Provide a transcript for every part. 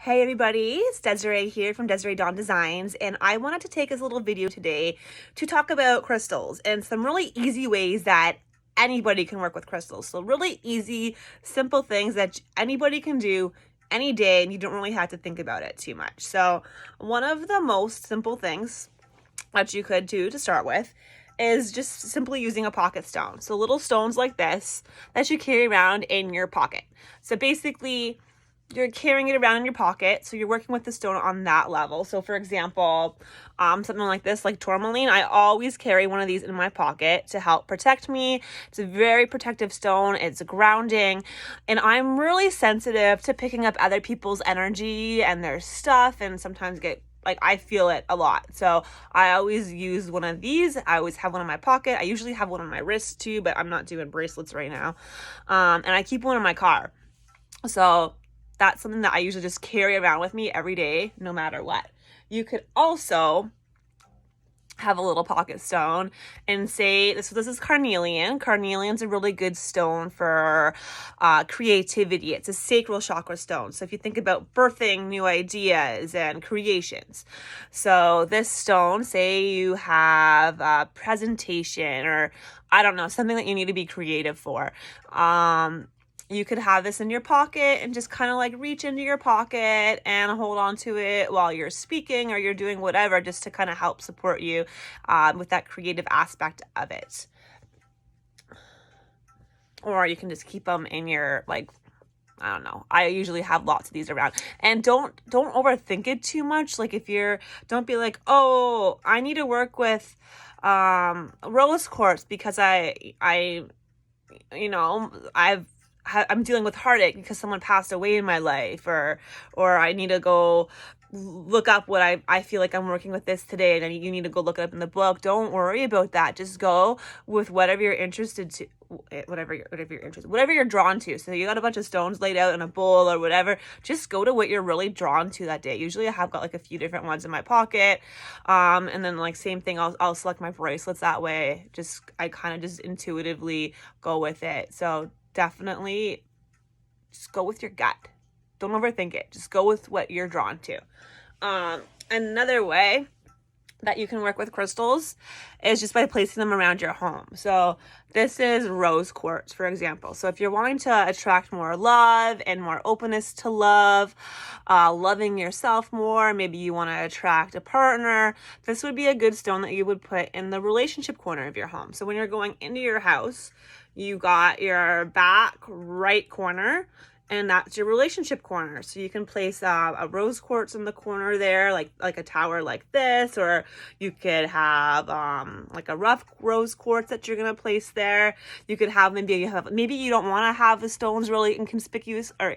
Hey everybody, it's Desiree here from Desiree Dawn Designs, and I wanted to take this little video today to talk about crystals and some really easy ways that anybody can work with crystals. So really easy, simple things that anybody can do any day, and you don't really have to think about it too much. So one of the most simple things that you could do to start with is just simply using a pocket stone. So little stones like this that you carry around in your pocket. So basically, you're carrying it around in your pocket, so you're working with the stone on that level. So for example, something like this, like tourmaline, I always carry one of these in my pocket to help protect me. It's a very protective stone, it's grounding, and I'm really sensitive to picking up other people's energy and their stuff, and sometimes get I feel it a lot. So I always use one of these. I always have one in my pocket. I usually have one on my wrist too, but I'm not doing bracelets right now. And I keep one in my car. So that's something that I usually just carry around with me every day, no matter what. You could also have a little pocket stone and say, this is carnelian. Carnelian's a really good stone for creativity. It's a sacral chakra stone. So if you think about birthing new ideas and creations. So this stone, say you have a presentation or I don't know, something that you need to be creative for. You could have this in your pocket and just kind of like reach into your pocket and hold on to it while you're speaking or you're doing whatever, just to kind of help support you with that creative aspect of it. Or you can just keep them in your, I don't know. I usually have lots of these around. And don't overthink it too much. Don't be like, oh, I need to work with rose quartz because I'm dealing with heartache because someone passed away in my life, or I need to go look up what I feel like I'm working with this today, and then you need to go look it up in the book. Don't worry about that. Just go with whatever you're interested to, whatever you're drawn to. So you got a bunch of stones laid out in a bowl or whatever. Just go to what you're really drawn to that day. Usually I have got like a few different ones in my pocket. And then like same thing, I'll select my bracelets that way. I kind of just intuitively go with it. So definitely just go with your gut. Don't overthink it. Just go with what you're drawn to. Another way that you can work with crystals is just by placing them around your home. So this is rose quartz, for example. So if you're wanting to attract more love and more openness to love, loving yourself more, maybe you want to attract a partner, this would be a good stone that you would put in the relationship corner of your home. So when you're going into your house, you got your back right corner, and that's your relationship corner. So you can place a rose quartz in the corner there, like a tower like this, or you could have like a rough rose quartz that you're gonna place there. You could have maybe you don't want to have the stones really inconspicuous or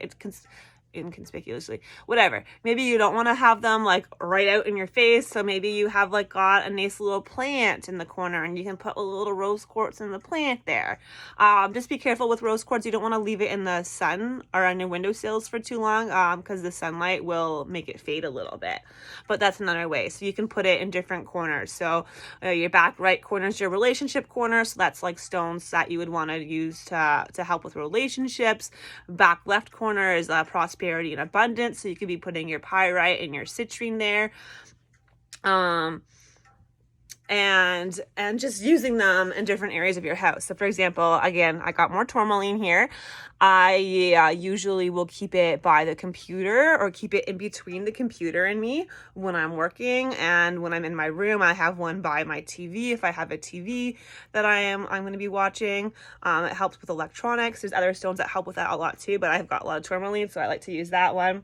inconspicuously, whatever. Maybe you don't want to have them like right out in your face, so maybe you have like got a nice little plant in the corner and you can put a little rose quartz in the plant there. Just be careful with rose quartz. You don't want to leave it in the sun or on your windowsills for too long because the sunlight will make it fade a little bit. But that's another way. So you can put it in different corners. So your back right corner is your relationship corner, so that's like stones that you would want to use to help with relationships. Back left corner is prosperity and abundance, so you could be putting your pyrite and your citrine there, and just using them in different areas of your house. So for example, again, I got more tourmaline here. I usually will keep it by the computer or keep it in between the computer and me when I'm working, and when I'm in my room, I have one by my TV if I have a TV that I'm going to be watching. It helps with electronics. There's other stones that help with that a lot too, but I've got a lot of tourmaline, so I like to use that one.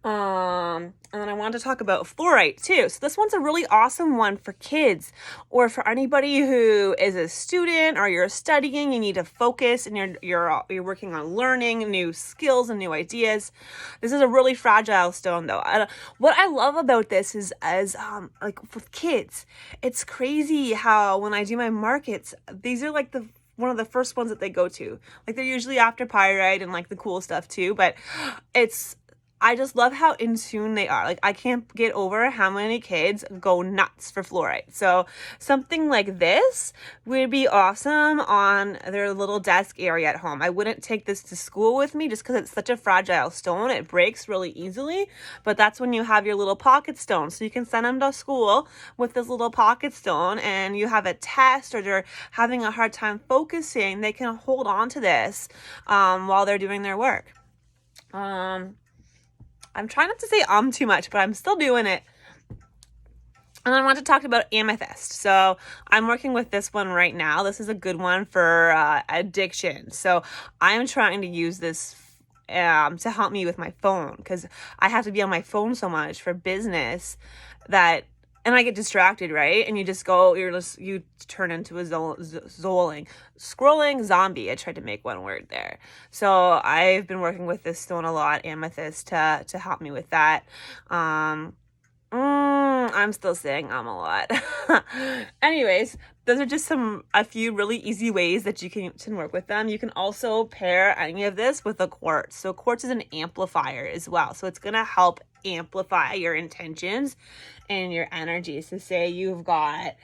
And then I wanted to talk about fluorite too. So this one's a really awesome one for kids or for anybody who is a student or you're studying, you need to focus and you're working on learning new skills and new ideas. This is a really fragile stone though. What I love about this is like with kids, it's crazy how when I do my markets, these are like one of the first ones that they go to. Like they're usually after pyrite and like the cool stuff too, but I just love how in tune they are. Like, I can't get over how many kids go nuts for fluorite. So something like this would be awesome on their little desk area at home. I wouldn't take this to school with me just because it's such a fragile stone. It breaks really easily, but that's when you have your little pocket stone. So you can send them to school with this little pocket stone, and you have a test or they're having a hard time focusing, they can hold on to this while they're doing their work. I'm trying not to say too much, but I'm still doing it. And I want to talk about amethyst. So I'm working with this one right now. This is a good one for addiction. So I'm trying to use this to help me with my phone, because I have to be on my phone so much for business and I get distracted, right? And you just go, you turn into a scrolling zombie. I tried to make one word there. So I've been working with this stone a lot, amethyst, to help me with that. I'm still saying a lot. Anyways, those are just a few really easy ways that you can work with them. You can also pair any of this with a quartz. So quartz is an amplifier as well. So it's going to help amplify your intentions and your energy. So say you've got,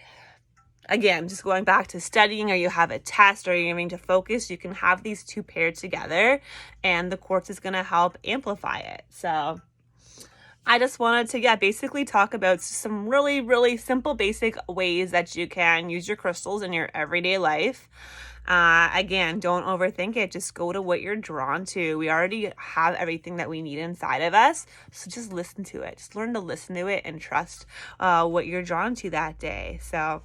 again, just going back to studying, or you have a test, or you're having to focus, you can have these two paired together, and the quartz is going to help amplify it. So I just wanted to, basically talk about some really, really simple, basic ways that you can use your crystals in your everyday life. Again, don't overthink it. Just go to what you're drawn to. We already have everything that we need inside of us. So just listen to it. Just learn to listen to it and trust what you're drawn to that day. So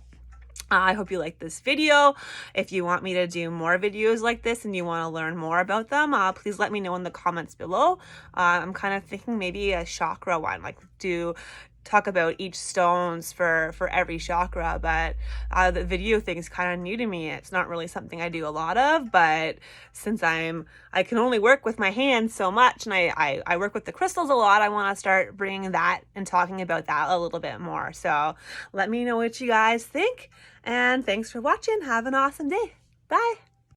I hope you like this video. If you want me to do more videos like this and you want to learn more about them, please let me know in the comments below. I'm kind of thinking maybe a chakra one, like talk about each stones for every chakra, but the video thing is kind of new to me. It's not really something I do a lot of, but since I can only work with my hands so much, and I work with the crystals a lot, I want to start bringing that and talking about that a little bit more. So let me know what you guys think, and thanks for watching. Have an awesome day. Bye.